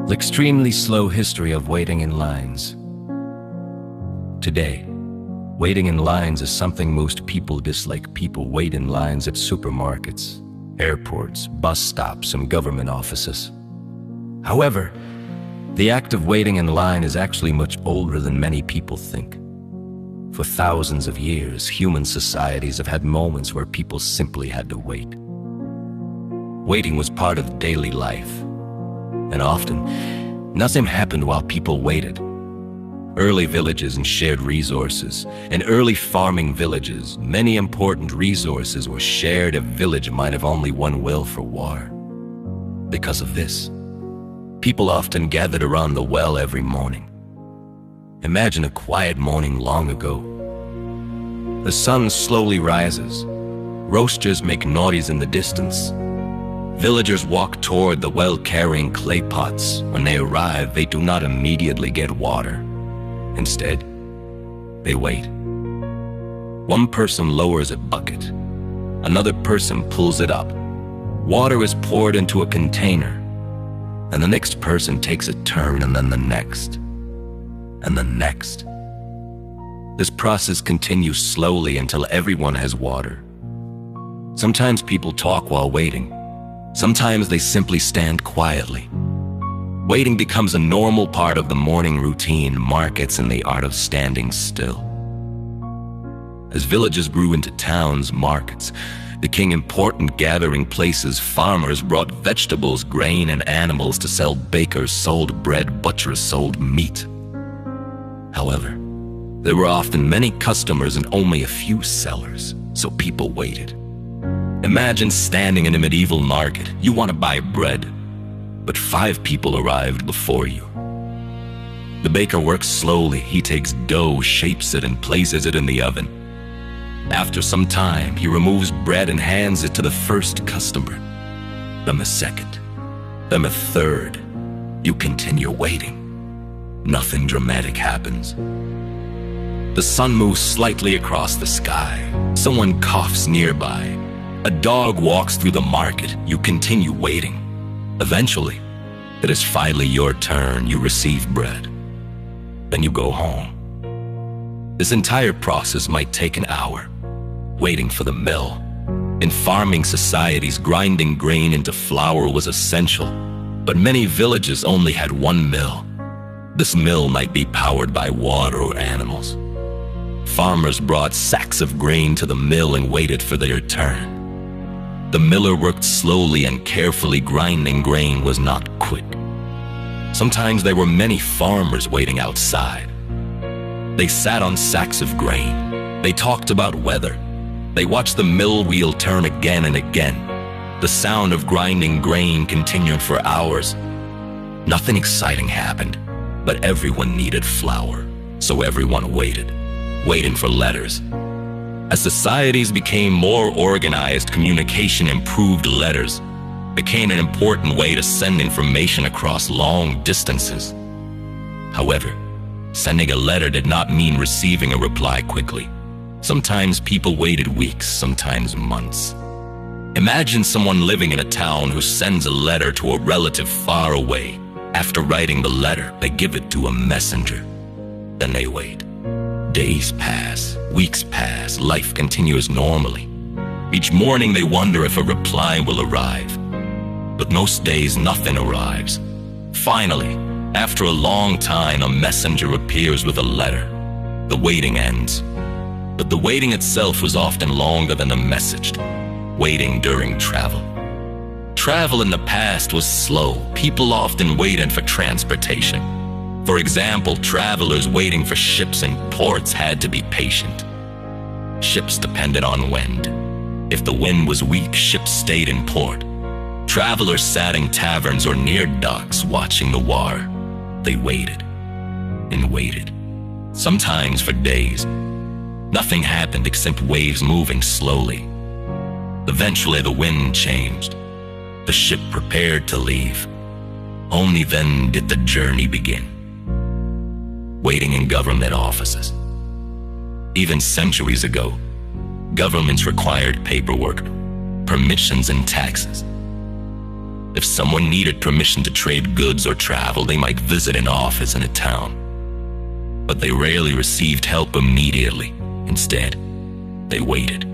The extremely slow history of waiting in lines. Today, waiting in lines is something most people dislike. People wait in lines at supermarkets, airports, bus stops, and government offices. However, the act of waiting in line is actually much older than many people think. For thousands of years, human societies have had moments where people simply had to wait. Waiting was part of daily life, and often, nothing happened while people waited. Early villages and shared resources. In early farming villages, many important resources were shared. A village might have only one well for water. Because of this, people often gathered around the well every morning. Imagine a quiet morning long ago. The sun slowly rises. Roasters make noise in the distance. Villagers walk toward the well carrying clay pots. When they arrive, they do not immediately get water. Instead, they wait. One person lowers a bucket. Another person pulls it up. Water is poured into a container. And the next person takes a turn, and then the next. And the next. This process continues slowly until everyone has water. Sometimes people talk while waiting. Sometimes they simply stand quietly. Waiting becomes a normal part of the morning routine, markets, and the art of standing still. As villages grew into towns, markets became important gathering places. Farmers brought vegetables, grain, and animals to sell. Bakers sold bread, butchers sold meat. However, there were often many customers and only a few sellers, so people waited. Imagine standing in a medieval market. You want to buy bread, but 5 people arrived before you. The baker works slowly. He takes dough, shapes it, and places it in the oven. After some time, he removes bread and hands it to the first customer, then the second, then the third. You continue waiting. Nothing dramatic happens. The sun moves slightly across the sky. Someone coughs nearby. A dog walks through the market. You continue waiting. Eventually, it is finally your turn. You receive bread. Then you go home. This entire process might take an hour, waiting for the mill. In farming societies, grinding grain into flour was essential, but many villages only had one mill. This mill might be powered by water or animals. Farmers brought sacks of grain to the mill and waited for their turn. The miller worked slowly and carefully. Grinding grain was not quick. Sometimes there were many farmers waiting outside. They sat on sacks of grain. They talked about weather. They watched the mill wheel turn again and again. The sound of grinding grain continued for hours. Nothing exciting happened, but everyone needed flour, so everyone waited, waiting for letters. As societies became more organized, communication improved. Letters became an important way to send information across long distances. However, sending a letter did not mean receiving a reply quickly. Sometimes people waited weeks, sometimes months. Imagine someone living in a town who sends a letter to a relative far away. After writing the letter, they give it to a messenger. Then they wait. Days pass, weeks pass, life continues normally. Each morning they wonder if a reply will arrive. But most days nothing arrives. Finally, after a long time, a messenger appears with a letter. The waiting ends. But the waiting itself was often longer than the message. Waiting during travel. Travel in the past was slow. People often waited for transportation. For example, travelers waiting for ships in ports had to be patient. Ships depended on wind. If the wind was weak, ships stayed in port. Travelers sat in taverns or near docks watching the water. They waited and waited, sometimes for days. Nothing happened except waves moving slowly. Eventually the wind changed. The ship prepared to leave. Only then did the journey begin. Waiting in government offices. Even centuries ago, governments required paperwork, permissions, and taxes. If someone needed permission to trade goods or travel, they might visit an office in a town. But they rarely received help immediately. Instead, they waited.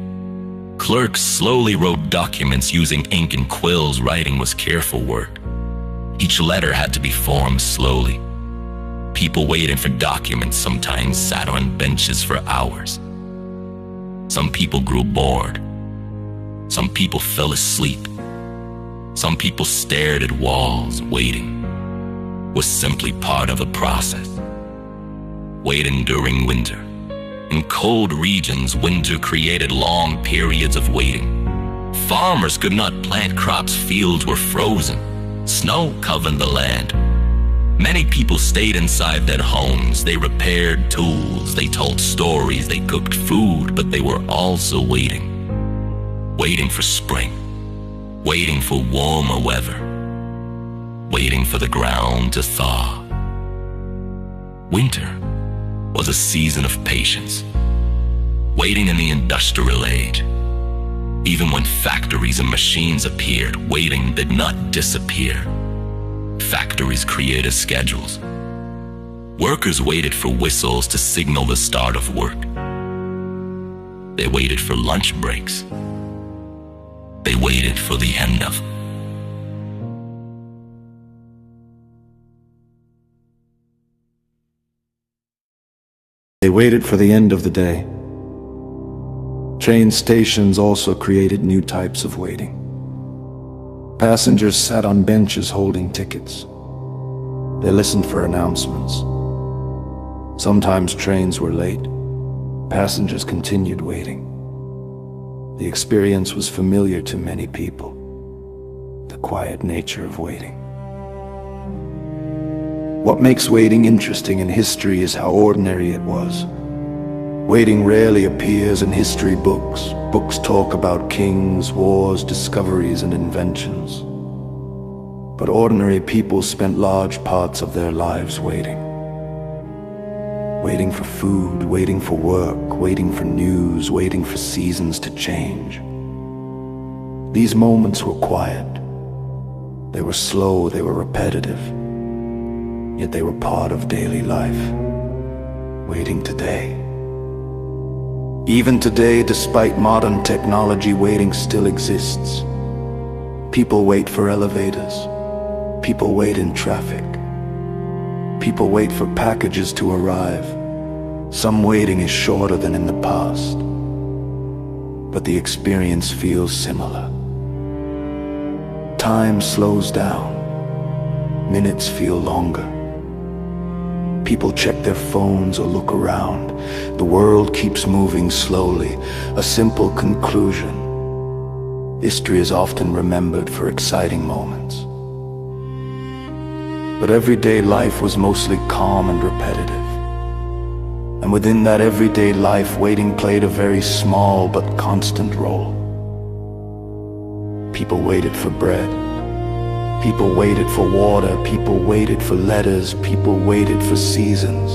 Clerks slowly wrote documents using ink and quills. Writing was careful work. Each letter had to be formed slowly. People waiting for documents sometimes sat on benches for hours. Some people grew bored. Some people fell asleep. Some people stared at walls. Waiting was simply part of the process. Waiting during winter. In cold regions, winter created long periods of waiting. Farmers could not plant crops. Fields were frozen. Snow covered the land. Many people stayed inside their homes. They repaired tools. They told stories. They cooked food, but they were also waiting. Waiting for spring. Waiting for warmer weather. Waiting for the ground to thaw. Winter was a season of patience. Waiting in the industrial age. Even when factories and machines appeared, waiting did not disappear. Factories created schedules. Workers waited for whistles to signal the start of work. They waited for lunch breaks. They waited for the end of. They waited for the end of the day. Train stations also created new types of waiting. Passengers sat on benches holding tickets. They listened for announcements. Sometimes trains were late. Passengers continued waiting. The experience was familiar to many people, the quiet nature of waiting. What makes waiting interesting in history is how ordinary it was. Waiting rarely appears in history books. Books talk about kings, wars, discoveries, and inventions. But ordinary people spent large parts of their lives waiting. Waiting for food, waiting for work, waiting for news, waiting for seasons to change. These moments were quiet. They were slow, they were repetitive. Yet they were part of daily life. Waiting today. Even today, despite modern technology, waiting still exists. People wait for elevators. People wait in traffic. People wait for packages to arrive. Some waiting is shorter than in the past, but the experience feels similar. Time slows down. Minutes feel longer. People check their phones or look around. The world keeps moving slowly. A simple conclusion. History is often remembered for exciting moments. But everyday life was mostly calm and repetitive. And within that everyday life, waiting played a very small but constant role. People waited for bread. People waited for water. People waited for letters. People waited for seasons.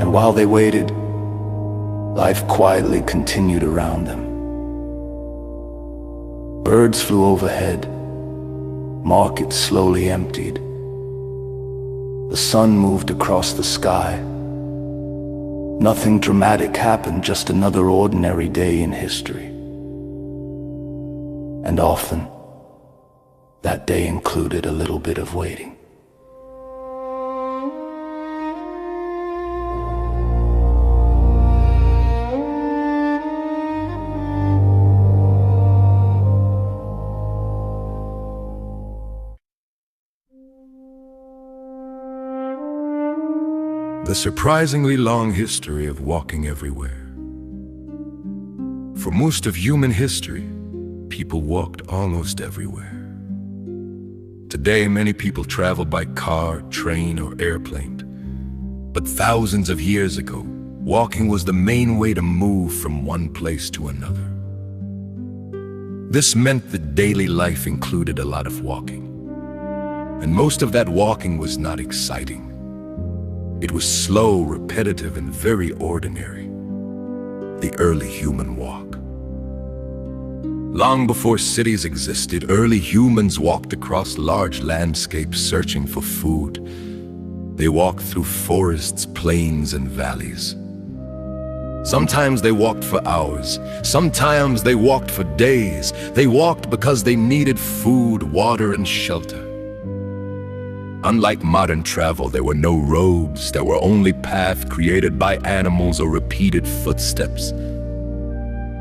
And while they waited, life quietly continued around them. Birds flew overhead. Markets slowly emptied. The sun moved across the sky. Nothing dramatic happened, just another ordinary day in history. And often, that day included a little bit of waiting. The surprisingly long history of walking everywhere. For most of human history, people walked almost everywhere. Today, many people travel by car, train, or airplane. But thousands of years ago, walking was the main way to move from one place to another. This meant that daily life included a lot of walking. And most of that walking was not exciting. It was slow, repetitive, and very ordinary. The early human walk. Long before cities existed, early humans walked across large landscapes searching for food. They walked through forests, plains, and valleys. Sometimes they walked for hours. Sometimes they walked for days. They walked because they needed food, water, and shelter. Unlike modern travel, there were no roads. There were only paths created by animals or repeated footsteps.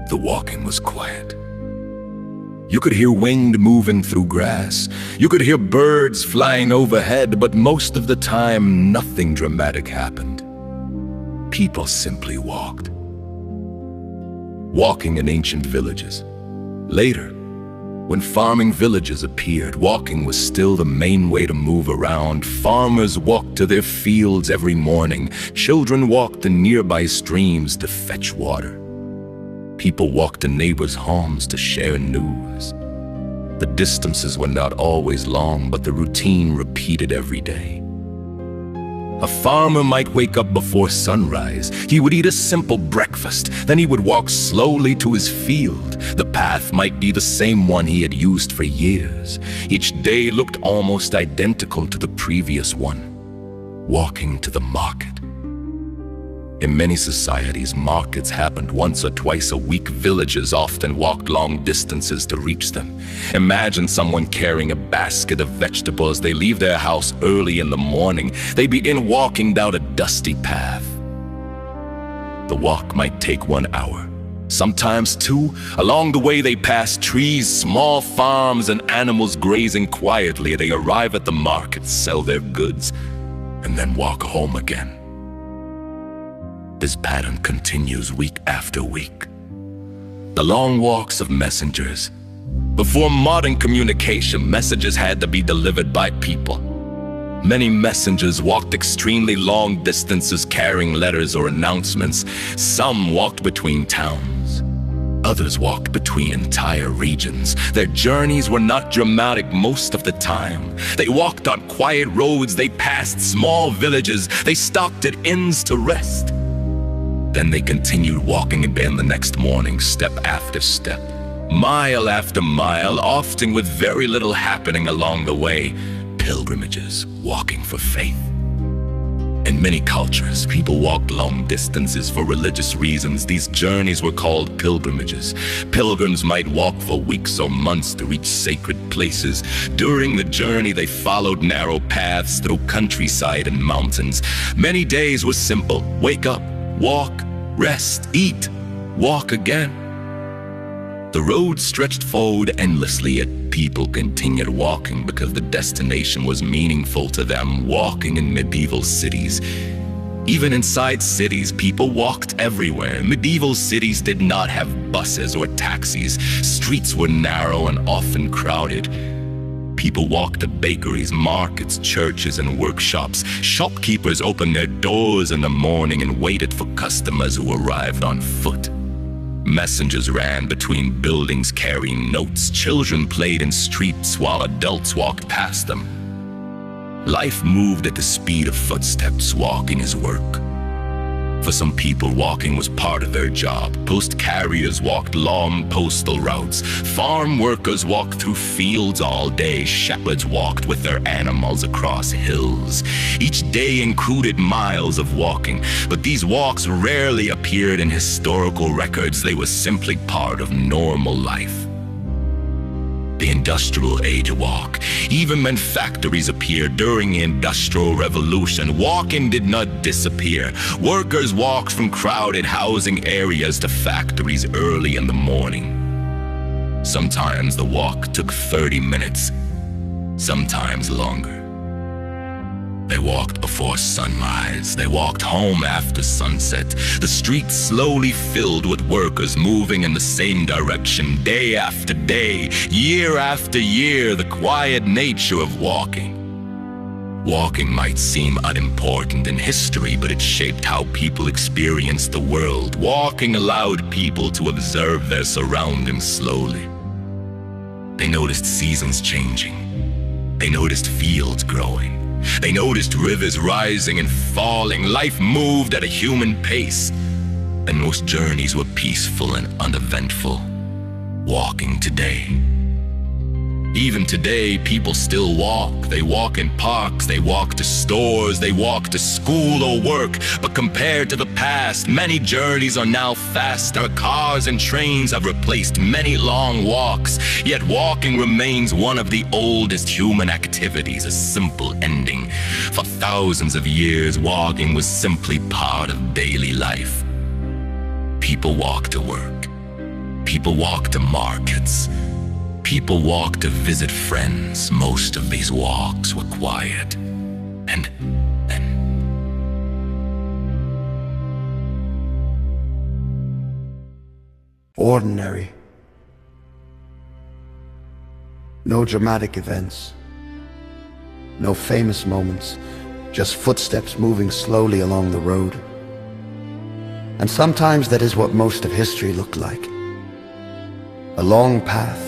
The walking was quiet. You could hear wind moving through grass. You could hear birds flying overhead, but most of the time, nothing dramatic happened. People simply walked. Walking in ancient villages. Later, when farming villages appeared, walking was still the main way to move around. Farmers walked to their fields every morning. Children walked to nearby streams to fetch water. People walked to neighbors' homes to share news. The distances were not always long, but the routine repeated every day. A farmer might wake up before sunrise. He would eat a simple breakfast. Then he would walk slowly to his field. The path might be the same one he had used for years. Each day looked almost identical to the previous one. Walking to the market. In many societies, markets happened once or twice a week. Villagers often walked long distances to reach them. Imagine someone carrying a basket of vegetables. They leave their house early in the morning. They begin walking down a dusty path. The walk might take 1 hour, sometimes 2. Along the way, they pass trees, small farms, and animals grazing quietly. They arrive at the market, sell their goods, and then walk home again. This pattern continues week after week. The long walks of messengers. Before modern communication, messages had to be delivered by people. Many messengers walked extremely long distances carrying letters or announcements. Some walked between towns. Others walked between entire regions. Their journeys were not dramatic most of the time. They walked on quiet roads. They passed small villages. They stopped at inns to rest. Then they continued walking again the next morning, step after step, mile after mile, often with very little happening along the way. Pilgrimages, walking for faith. In many cultures, people walked long distances for religious reasons. These journeys were called pilgrimages. Pilgrims might walk for weeks or months to reach sacred places. During the journey, they followed narrow paths through countryside and mountains. Many days were simple. Wake up, walk, rest, eat, walk again. The road stretched forward endlessly, yet people continued walking because the destination was meaningful to them. Walking in medieval cities. Even inside cities, people walked everywhere. Medieval cities did not have buses or taxis. Streets were narrow and often crowded. People walked to bakeries, markets, churches, and workshops. Shopkeepers opened their doors in the morning and waited for customers who arrived on foot. Messengers ran between buildings carrying notes. Children played in streets while adults walked past them. Life moved at the speed of footsteps. Walking is work. For some people, walking was part of their job. Post carriers walked long postal routes. Farm workers walked through fields all day. Shepherds walked with their animals across hills. Each day included miles of walking, but these walks rarely appeared in historical records. They were simply part of normal life. The Industrial Age walk. Even when factories appeared during the Industrial Revolution, walking did not disappear. Workers walked from crowded housing areas to factories early in the morning. Sometimes the walk took 30 minutes, sometimes longer. They walked before sunrise. They walked home after sunset. The streets slowly filled with workers moving in the same direction, day after day, year after year. The quiet nature of walking. Walking might seem unimportant in history, but it shaped how people experienced the world. Walking allowed people to observe their surroundings slowly. They noticed seasons changing. They noticed fields growing. They noticed rivers rising and falling. Life moved at a human pace, and most journeys were peaceful and uneventful. walking today. Even today, people still walk. They walk in parks, they walk to stores, they walk to school or work. But compared to the past, many journeys are now faster. Cars and trains have replaced many long walks. Yet walking remains one of the oldest human activities, a simple ending. For thousands of years, walking was simply part of daily life. People walk to work. People walk to markets. People walk to visit friends. Most of these walks were quiet. And then ordinary. No dramatic events. No famous moments. Just footsteps moving slowly along the road. And sometimes that is what most of history looked like. A long path.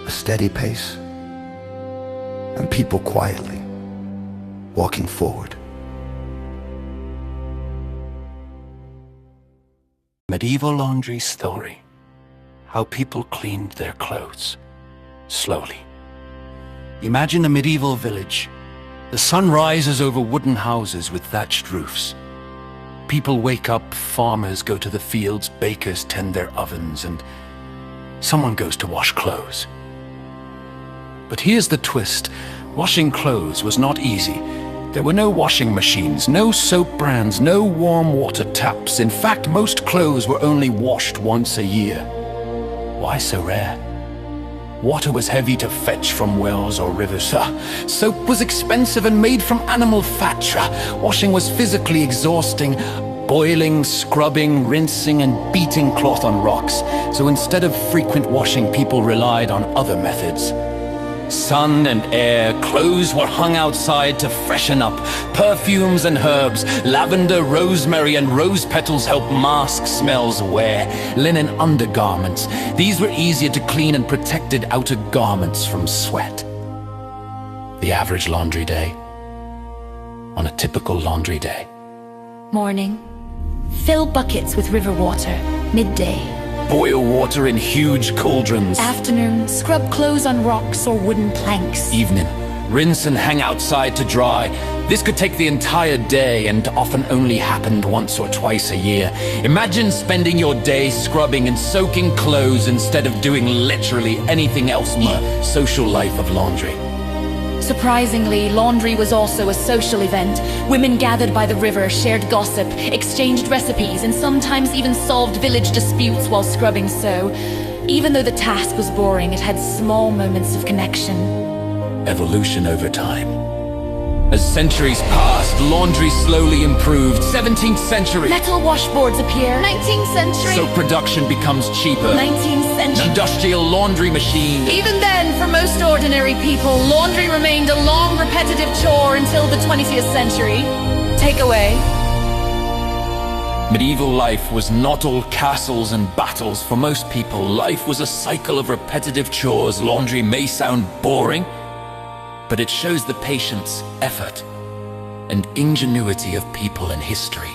A steady pace, and people quietly walking forward. Medieval laundry story. How people cleaned their clothes. Slowly. Imagine a medieval village. The sun rises over wooden houses with thatched roofs. People wake up, farmers go to the fields, bakers tend their ovens, and someone goes to wash clothes. But here's the twist. Washing clothes was not easy. There were no washing machines, no soap brands, no warm water taps. In fact, most clothes were only washed once a year. Why so rare? Water was heavy to fetch from wells or rivers. Soap was expensive and made from animal fat. Washing was physically exhausting. Boiling, scrubbing, rinsing, and beating cloth on rocks. So instead of frequent washing, people relied on other methods. Sun and air, clothes were hung outside to freshen up. Perfumes and herbs, lavender, rosemary, and rose petals help mask smells away. Linen undergarments, these were easier to clean and protected outer garments from sweat. The average laundry day. On a typical laundry day. Morning. Fill buckets with river water. Midday. Boil water in huge cauldrons. Afternoon. Scrub clothes on rocks or wooden planks. Evening. Rinse and hang outside to dry. This could take the entire day and often only happened once or twice a year. Imagine spending your day scrubbing and soaking clothes instead of doing literally anything else in the social life of laundry. Surprisingly, laundry was also a social event. Women gathered by the river, shared gossip, exchanged recipes, and sometimes even solved village disputes while scrubbing so. Even though the task was boring, it had small moments of connection. Evolution over time. As centuries passed, laundry slowly improved. 17th century. Metal washboards appear. 19th century. Soap production becomes cheaper. 19th century. Industrial laundry machine. Even then, for most ordinary people, laundry remained a long, repetitive chore until the 20th century. Takeaway. Medieval life was not all castles and battles. For most people, life was a cycle of repetitive chores. Laundry may sound boring, but it shows the patience, effort, and ingenuity of people in history.